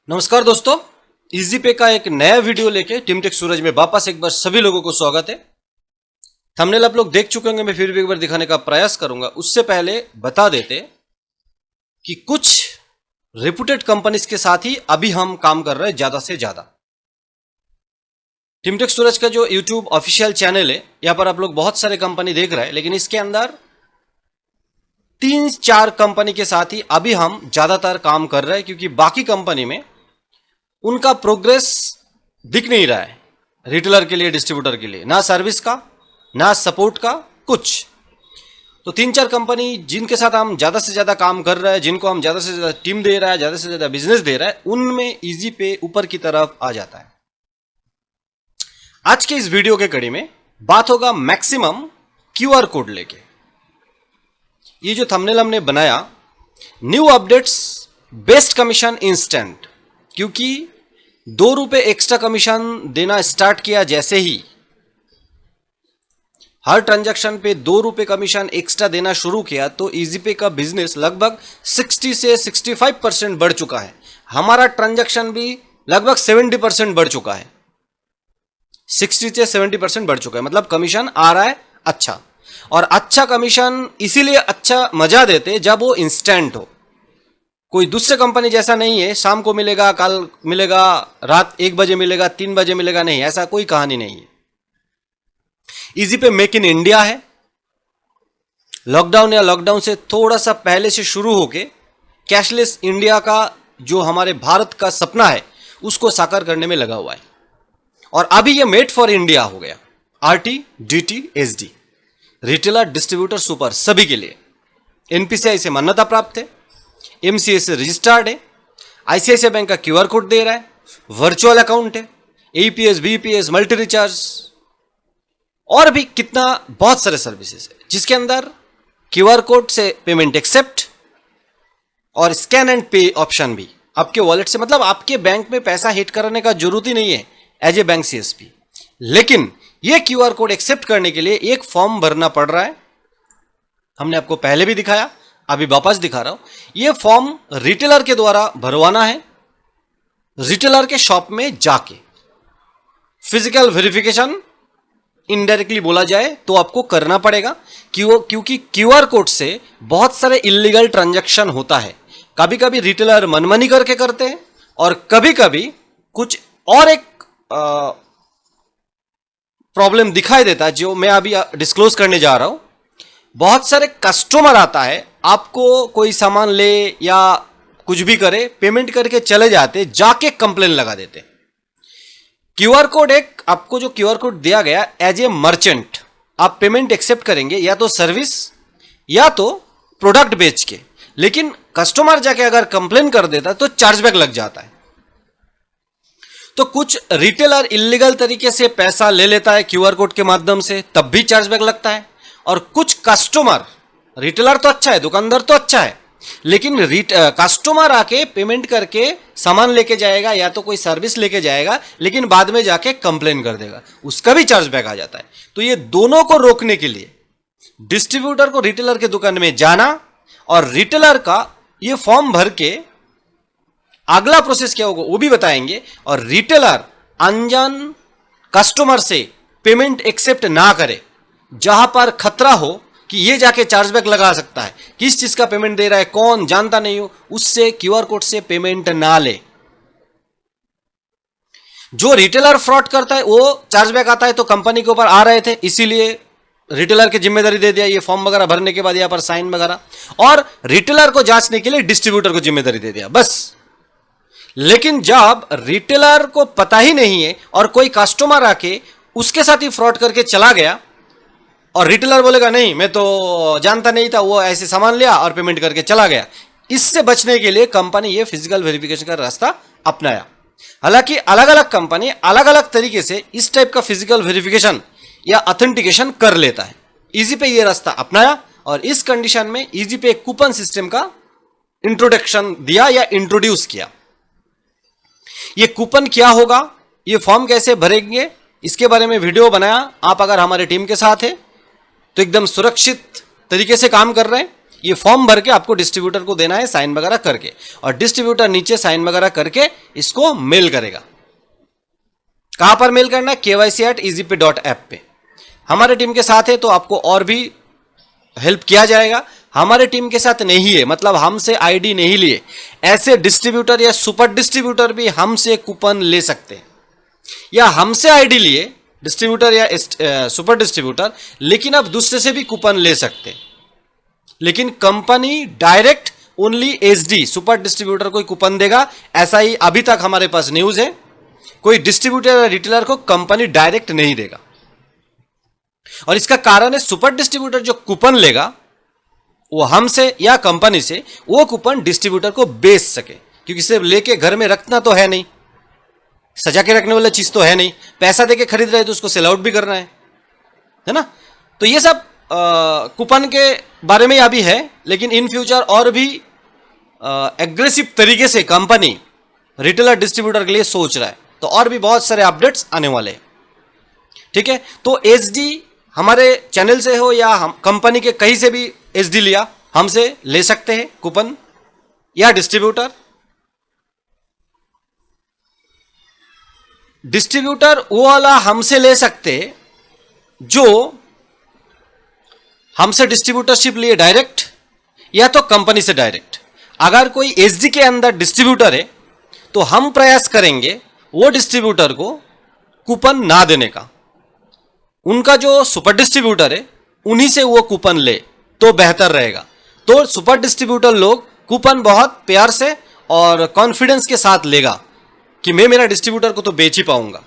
नमस्कार दोस्तों, इजी पे का एक नया वीडियो लेके टीम टेक सूरज में वापस एक बार सभी लोगों को स्वागत है। थंबनेल आप लोग देख चुके होंगे, मैं फिर भी एक बार दिखाने का प्रयास करूंगा। उससे पहले बता देते कि कुछ रेपुटेड कंपनीज के साथ ही अभी हम काम कर रहे हैं ज्यादा से ज्यादा। टीम टेक सूरज का जो यूट्यूब ऑफिशियल चैनल है, यहां पर आप लोग बहुत सारे कंपनी देख रहे हैं, लेकिन इसके अंदर 3-4 कंपनी के साथ ही अभी हम ज्यादातर काम कर रहे हैं, क्योंकि बाकी कंपनी में उनका प्रोग्रेस दिख नहीं रहा है। रिटेलर के लिए, डिस्ट्रीब्यूटर के लिए, ना सर्विस का ना सपोर्ट का कुछ। तो 3-4 कंपनी जिनके साथ हम ज्यादा से ज्यादा काम कर रहे हैं, जिनको हम ज्यादा से ज्यादा टीम दे रहा है, ज्यादा से ज्यादा बिजनेस दे रहा है, उनमें इजी पे ऊपर की तरफ आ जाता है। आज के इस वीडियो के कड़ी में बात होगा मैक्सिमम क्यूआर कोड लेके। ये जो थंबनेल हमने बनाया, new updates best commission instant, क्योंकि 2 रुपए एक्स्ट्रा कमीशन देना स्टार्ट किया जैसे ही, हर ट्रांजैक्शन पे 2 रुपए कमीशन एक्स्ट्रा देना शुरू किया, तो इजीपे का बिजनेस लगभग 60 से 65% बढ़ चुका है। हमारा ट्रांजैक्शन भी लगभग 70% बढ़ चुका है। 60 से 70% बढ़ चुका है, मतलब कमीशन आ रहा है अच्छा। और अच्छा कमीशन इसीलिए अच्छा मजा देते जब वो इंस्टेंट हो। कोई दूसरे कंपनी जैसा नहीं है, शाम को मिलेगा, कल मिलेगा, रात 1 बजे मिलेगा, 3 बजे मिलेगा, नहीं, ऐसा कोई कहानी नहीं है। इजी पे मेक इन इंडिया है। लॉकडाउन या लॉकडाउन से थोड़ा सा पहले से शुरू होके कैशलेस इंडिया का जो हमारे भारत का सपना है, उसको साकार करने में लगा हुआ है। और अभी ये मेड फॉर इंडिया हो गया। RT, DT, SD, retailer, distributor, super, सभी के लिए। एनपीसीआई से मान्यता प्राप्त है, एमसीए से रजिस्टर्ड है, आईसीआईसीआई बैंक का क्यूआर कोड दे रहा है, वर्चुअल अकाउंट है, एपीएस, बीपीएस, मल्टी रिचार्ज, और भी कितना बहुत सारे सर्विसेज है, जिसके अंदर क्यूआर कोड से पेमेंट एक्सेप्ट और स्कैन एंड पे ऑप्शन भी आपके वॉलेट से, मतलब आपके बैंक में पैसा हिट करने का जरूरत ही नहीं है एज ए बैंक सीएसपी। लेकिन यह क्यूआर कोड एक्सेप्ट करने के लिए एक फॉर्म भरना पड़ रहा है। हमने आपको पहले भी दिखाया, अभी वापस दिखा रहा हूं। यह फॉर्म रिटेलर के द्वारा भरवाना है। रिटेलर के शॉप में जाके फिजिकल वेरिफिकेशन इनडायरेक्टली बोला जाए तो आपको करना पड़ेगा, क्योंकि क्यूआर कोड से बहुत सारे इलीगल ट्रांजैक्शन होता है। कभी कभी रिटेलर मनमानी करके करते हैं, और कभी कभी कुछ और एक प्रॉब्लम दिखाई देता है, जो मैं अभी डिस्क्लोज करने जा रहा हूं। बहुत सारे कस्टमर आता है, आपको कोई सामान ले या कुछ भी करे, पेमेंट करके चले जाते, जाके कंप्लेन लगा देते। क्यूआर कोड एक आपको जो क्यूआर कोड दिया गया एज ए मर्चेंट, आप पेमेंट एक्सेप्ट करेंगे या तो सर्विस या तो प्रोडक्ट बेच के, लेकिन कस्टमर जाके अगर कंप्लेन कर देता तो चार्जबैक लग जाता है। तो कुछ रिटेलर इलीगल तरीके से पैसा ले लेता है क्यूआर कोड के माध्यम से, तब भी चार्जबैक लगता है। और कुछ कस्टमर, रिटेलर तो अच्छा है, दुकानदार तो अच्छा है, लेकिन कस्टमर आके पेमेंट करके सामान लेके जाएगा या तो कोई सर्विस लेके जाएगा, लेकिन बाद में जाके कंप्लेन कर देगा, उसका भी चार्जबैक आ जाता है। तो ये दोनों को रोकने के लिए डिस्ट्रीब्यूटर को रिटेलर के दुकान में जाना, और रिटेलर का ये फॉर्म भर के अगला प्रोसेस क्या होगा वो भी बताएंगे। और रिटेलर अनजान कस्टमर से पेमेंट एक्सेप्ट ना करे, जहां पर खतरा हो कि ये जाके चार्जबैक लगा सकता है, किस चीज का पेमेंट दे रहा है कौन जानता नहीं हो, उससे क्यूआर कोड से पेमेंट ना ले। जो रिटेलर फ्रॉड करता है वो चार्जबैक आता है तो कंपनी के ऊपर आ रहे थे, इसीलिए रिटेलर की जिम्मेदारी दे दिया, ये फॉर्म वगैरह भरने के बाद यहां पर साइन वगैरह, और रिटेलर को जांचने के लिए डिस्ट्रीब्यूटर को जिम्मेदारी दे दिया, बस। लेकिन जब रिटेलर को पता ही नहीं है और कोई कस्टमर आके उसके साथ ही फ्रॉड करके चला गया, और रिटेलर बोलेगा नहीं मैं तो जानता नहीं था, वो ऐसे सामान लिया और पेमेंट करके चला गया, इससे बचने के लिए कंपनी ये फिजिकल वेरिफिकेशन का रास्ता अपनाया। हालांकि अलग अलग कंपनी अलग अलग तरीके से इस टाइप का फिजिकल वेरिफिकेशन या ऑथेंटिकेशन कर लेता है। इजी पे ये रास्ता अपनाया, और इस कंडीशन में इजी पे एक कूपन सिस्टम का इंट्रोडक्शन दिया या इंट्रोड्यूस किया। ये कूपन क्या होगा, ये फॉर्म कैसे भरेंगे, इसके बारे में वीडियो बनाया। आप अगर हमारे टीम के साथ है तो एकदम सुरक्षित तरीके से काम कर रहे हैं। ये फॉर्म भर के आपको डिस्ट्रीब्यूटर को देना है साइन वगैरह करके, और डिस्ट्रीब्यूटर नीचे साइन वगैरह करके इसको मेल करेगा। कहां पर मेल करना है? kyc@easypay.app पे। हमारे टीम के साथ है तो आपको और भी हेल्प किया जाएगा। हमारे टीम के साथ नहीं है मतलब हमसे आईडी नहीं लिए, ऐसे डिस्ट्रीब्यूटर या सुपर डिस्ट्रीब्यूटर भी हमसे कूपन ले सकते हैं, या हमसे आईडी लिए डिस्ट्रीब्यूटर या सुपर डिस्ट्रीब्यूटर, लेकिन अब दूसरे से भी कूपन ले सकते हैं। लेकिन company direct only SD super distributor को कूपन देगा, ऐसा ही अभी तक हमारे पास न्यूज है। कोई डिस्ट्रीब्यूटर या रिटेलर को कंपनी डायरेक्ट नहीं देगा, और इसका कारण है सुपर डिस्ट्रीब्यूटर जो कूपन लेगा वो हमसे या कंपनी से, वो कूपन डिस्ट्रीब्यूटर को बेच सके, क्योंकि सिर्फ लेके घर में रखना तो है नहीं, सजा के रखने वाला चीज तो है नहीं, पैसा देके खरीद रहे तो उसको सेल आउट भी करना है ना। तो ये सब कूपन के बारे में अभी है, लेकिन इन फ्यूचर और भी एग्रेसिव तरीके से कंपनी रिटेलर डिस्ट्रीब्यूटर के लिए सोच रहा है, तो और भी बहुत सारे अपडेट्स आने वाले हैं। ठीक है, तो एसडी हमारे चैनल से हो या हम कंपनी के कहीं से भी एसडी लिया, हमसे ले सकते हैं कूपन, या डिस्ट्रीब्यूटर वो वाला हमसे ले सकते जो हमसे डिस्ट्रीब्यूटरशिप लिए डायरेक्ट, या तो कंपनी से डायरेक्ट। अगर कोई एसडी के अंदर डिस्ट्रीब्यूटर है तो हम प्रयास करेंगे वो डिस्ट्रीब्यूटर को कूपन ना देने का, उनका जो सुपर डिस्ट्रीब्यूटर है उन्हीं से वो कूपन ले तो बेहतर रहेगा। तो सुपर डिस्ट्रीब्यूटर लोग कूपन बहुत प्यार से और कॉन्फिडेंस के साथ लेगा कि मैं मेरा डिस्ट्रीब्यूटर को तो बेच ही पाऊंगा।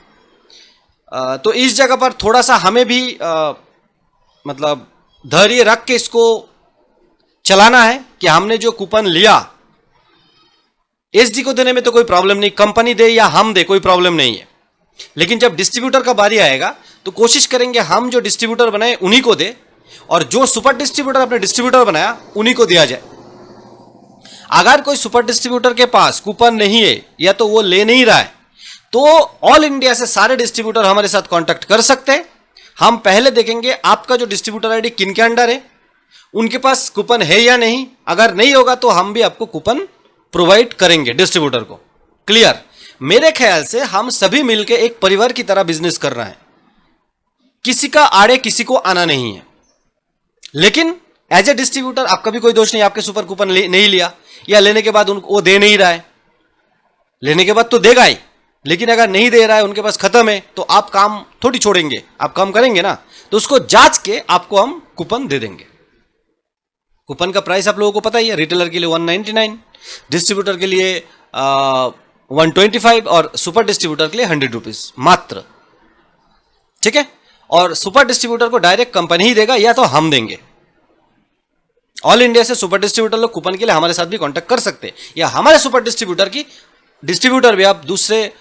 तो इस जगह पर थोड़ा सा हमें भी मतलब धैर्य रख के इसको चलाना है कि हमने जो कूपन लिया एसडी को देने में तो कोई प्रॉब्लम नहीं, कंपनी दे या हम दे कोई प्रॉब्लम नहीं है, लेकिन जब डिस्ट्रीब्यूटर का बारी आएगा तो कोशिश करेंगे हम जो डिस्ट्रीब्यूटर बनाए उन्हीं को दे, और जो सुपर डिस्ट्रीब्यूटर अपने डिस्ट्रीब्यूटर बनाया उन्हीं को दिया जाए। अगर कोई सुपर डिस्ट्रीब्यूटर के पास कूपन नहीं है या तो वो ले नहीं रहा है, तो ऑल इंडिया से सारे डिस्ट्रीब्यूटर हमारे साथ कांटेक्ट कर सकते हैं। हम पहले देखेंगे आपका जो डिस्ट्रीब्यूटर आईडी किन के अंडर है, उनके पास कूपन है या नहीं। अगर नहीं होगा तो हम भी आपको कूपन प्रोवाइड करेंगे डिस्ट्रीब्यूटर को। क्लियर? मेरे ख्याल से हम सभी मिलकर एक परिवार की तरह बिजनेस कर रहे हैं, किसी का आड़े किसी को आना नहीं है। लेकिन एज ए डिस्ट्रीब्यूटर आपका भी कोई दोष नहीं, आपके सुपर कूपन नहीं लिया या लेने के बाद उनको वो दे नहीं रहा है, लेने के बाद तो देगा ही, लेकिन अगर नहीं दे रहा है उनके पास खत्म है तो आप काम थोड़ी छोड़ेंगे, आप काम करेंगे ना। तो उसको जांच के आपको हम कूपन दे देंगे। कूपन का प्राइस आप लोगों को पता ही है, रिटेलर के लिए 199, डिस्ट्रीब्यूटर के लिए 125 और सुपर डिस्ट्रीब्यूटर के लिए 100 रुपीज मात्र। ठीक है, और सुपर डिस्ट्रीब्यूटर को डायरेक्ट कंपनी ही देगा या तो हम देंगे। ऑल इंडिया से सुपर डिस्ट्रीब्यूटर लोग कूपन के लिए हमारे साथ भी कांटेक्ट कर सकते हैं, या हमारे सुपर डिस्ट्रीब्यूटर की डिस्ट्रीब्यूटर भी आप दूसरे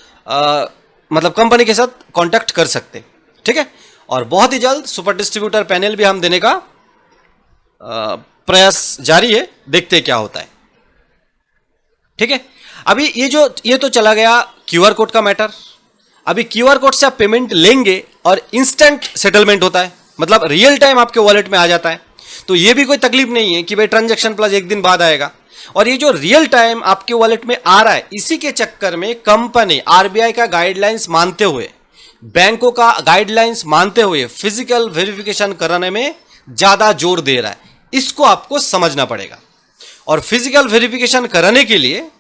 मतलब कंपनी के साथ कांटेक्ट कर सकते। ठीक है, और बहुत ही जल्द सुपर डिस्ट्रीब्यूटर पैनल भी हम देने का प्रयास जारी है, देखते हैं क्या होता है। ठीक है, अभी ये तो चला गया क्यूआर कोड का मैटर। अभी क्यूआर कोड से आप पेमेंट लेंगे और इंस्टेंट सेटलमेंट होता है, मतलब रियल टाइम आपके वॉलेट में आ जाता है। तो ये भी कोई तकलीफ नहीं है कि भाई ट्रांजैक्शन प्लस एक दिन बाद आएगा। और ये जो रियल टाइम आपके वॉलेट में आ रहा है, इसी के चक्कर में कंपनी आरबीआई का गाइडलाइंस मानते हुए, बैंकों का गाइडलाइंस मानते हुए फिजिकल वेरिफिकेशन कराने में ज्यादा जोर दे रहा है। इसको आपको समझना पड़ेगा। और फिजिकल वेरिफिकेशन कराने के लिए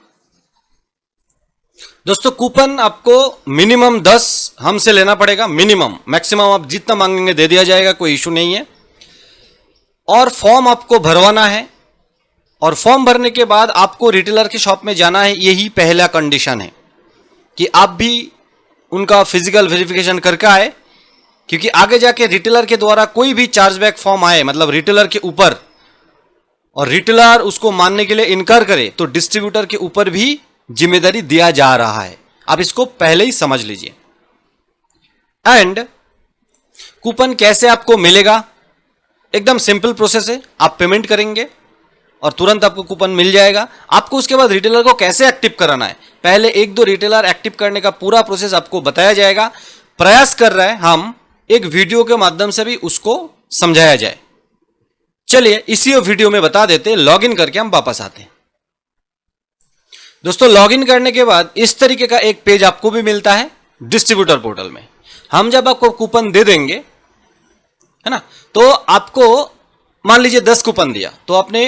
दोस्तों कूपन आपको मिनिमम 10 हमसे लेना पड़ेगा, मिनिमम। मैक्सिमम आप जितना मांगेंगे दे दिया जाएगा, कोई इशू नहीं है। और फॉर्म आपको भरवाना है, और फॉर्म भरने के बाद आपको रिटेलर के शॉप में जाना है। यही पहला कंडीशन है कि आप भी उनका फिजिकल वेरिफिकेशन करके आए, क्योंकि आगे जाके रिटेलर के द्वारा कोई भी चार्जबैक फॉर्म आए, मतलब रिटेलर के ऊपर, और रिटेलर उसको मानने के लिए इनकार करे, तो डिस्ट्रीब्यूटर के ऊपर भी जिम्मेदारी दिया जा रहा है। आप इसको पहले ही समझ लीजिए। एंड कूपन कैसे आपको मिलेगा? एकदम सिंपल प्रोसेस है। आप पेमेंट करेंगे और तुरंत आपको कूपन मिल जाएगा। आपको उसके बाद रिटेलर को कैसे एक्टिव कराना है, पहले 1-2 रिटेलर एक्टिव करने का पूरा प्रोसेस आपको बताया जाएगा। प्रयास कर रहे हैं हम एक वीडियो के माध्यम से भी उसको समझाया जाए। चलिए इसी वीडियो में बता देते, लॉगिन करके हम वापस आते हैं। दोस्तों लॉगिन करने के बाद इस तरीके का एक पेज आपको भी मिलता है डिस्ट्रीब्यूटर पोर्टल में। हम जब आपको कूपन दे देंगे, है ना, तो आपको मान लीजिए 10 कूपन दिया, तो अपने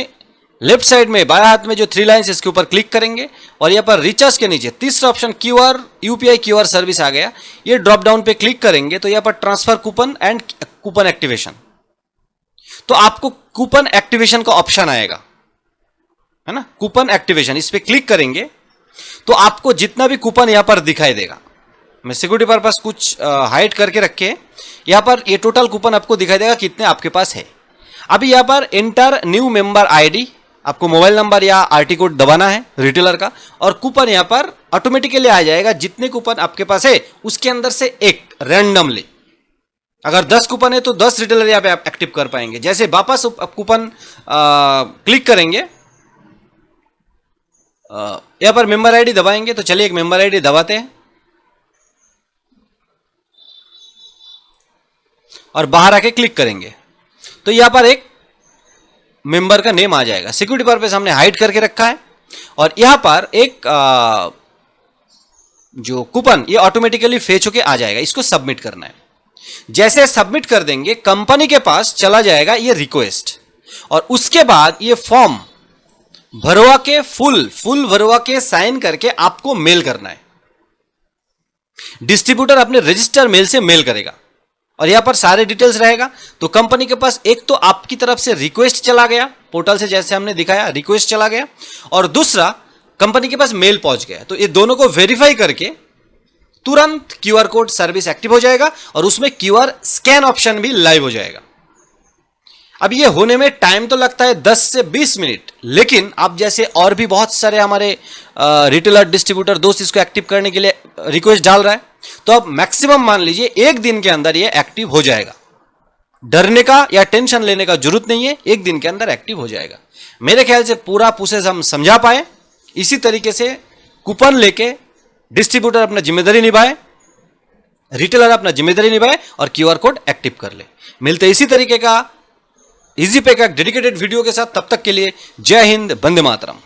लेफ्ट साइड में बाएं हाथ में जो 3 लाइन्स इसके ऊपर क्लिक करेंगे और यहाँ पर रिचार्ज के नीचे तीसरा option QR UPI QR service आ गया, ये ड्रॉप डाउन पे क्लिक करेंगे तो यहाँ पर transfer coupon and coupon activation, तो आपको कूपन एक्टिवेशन का ऑप्शन आएगा, है ना, कूपन एक्टिवेशन, इस पे क्लिक करेंगे तो आपको जितना भी कूपन यहां पर दिखाई देगा, मैं सिक्योरिटी पर्पस कुछ हाइड करके रखे, यहां पर ये टोटल कूपन आपको दिखाई देगा कितने आपके पास है। अभी यहां पर एंटर न्यू मेंबर आईडी, आपको मोबाइल नंबर या आरटी कोड दबाना है रिटेलर का, और कूपन यहां पर ऑटोमेटिकली आ जाएगा। जितने कूपन आपके पास है उसके अंदर से एक रैंडमली, अगर 10 कूपन है तो 10 रिटेलर यहां पे आप एक्टिव कर पाएंगे। जैसे वापस कूपन क्लिक करेंगे, यहां पर मेंबर आईडी दबाएंगे, तो चलिए एक मेंबर आईडी दबाते हैं और बाहर आके क्लिक करेंगे तो यहां पर एक मेंबर का नेम आ जाएगा। सिक्योरिटी पर्पस हमने हाइड करके रखा है और यहां पर एक जो कूपन ये ऑटोमेटिकली फेच होके आ जाएगा, इसको सबमिट करना है। जैसे सबमिट कर देंगे कंपनी के पास चला जाएगा ये रिक्वेस्ट, और उसके बाद ये फॉर्म भरवा के फुल भरवा के साइन करके आपको मेल करना है। डिस्ट्रीब्यूटर अपने रजिस्टर मेल से मेल करेगा और यहां पर सारे डिटेल्स रहेगा। तो कंपनी के पास एक तो आपकी तरफ से रिक्वेस्ट चला गया पोर्टल से, जैसे हमने दिखाया रिक्वेस्ट चला गया, और दूसरा कंपनी के पास मेल पहुंच गया। तो ये दोनों को वेरीफाई करके तुरंत क्यूआर कोड सर्विस एक्टिव हो जाएगा और उसमें क्यूआर स्कैन ऑप्शन भी लाइव हो जाएगा। अब ये होने में टाइम तो लगता है 10 से 20 मिनट, लेकिन आप जैसे और भी बहुत सारे हमारे रिटेलर डिस्ट्रीब्यूटर दोस्त इसको एक्टिव करने के लिए रिक्वेस्ट डाल रहा है, तो अब मैक्सिमम मान लीजिए एक दिन के अंदर ये एक्टिव हो जाएगा। डरने का या टेंशन लेने का जरूरत नहीं है, एक दिन के अंदर एक्टिव हो जाएगा। मेरे ख्याल से पूरा प्रोसेस हम समझा पाए। इसी तरीके से कूपन लेके डिस्ट्रीब्यूटर अपना जिम्मेदारी निभाए, रिटेलर अपना जिम्मेदारी निभाए और क्यूआर कोड एक्टिव कर ले। मिलते इसी तरीके का इजी पे का डेडिकेटेड वीडियो के साथ, तब तक के लिए जय हिंद, वंदे मातरम।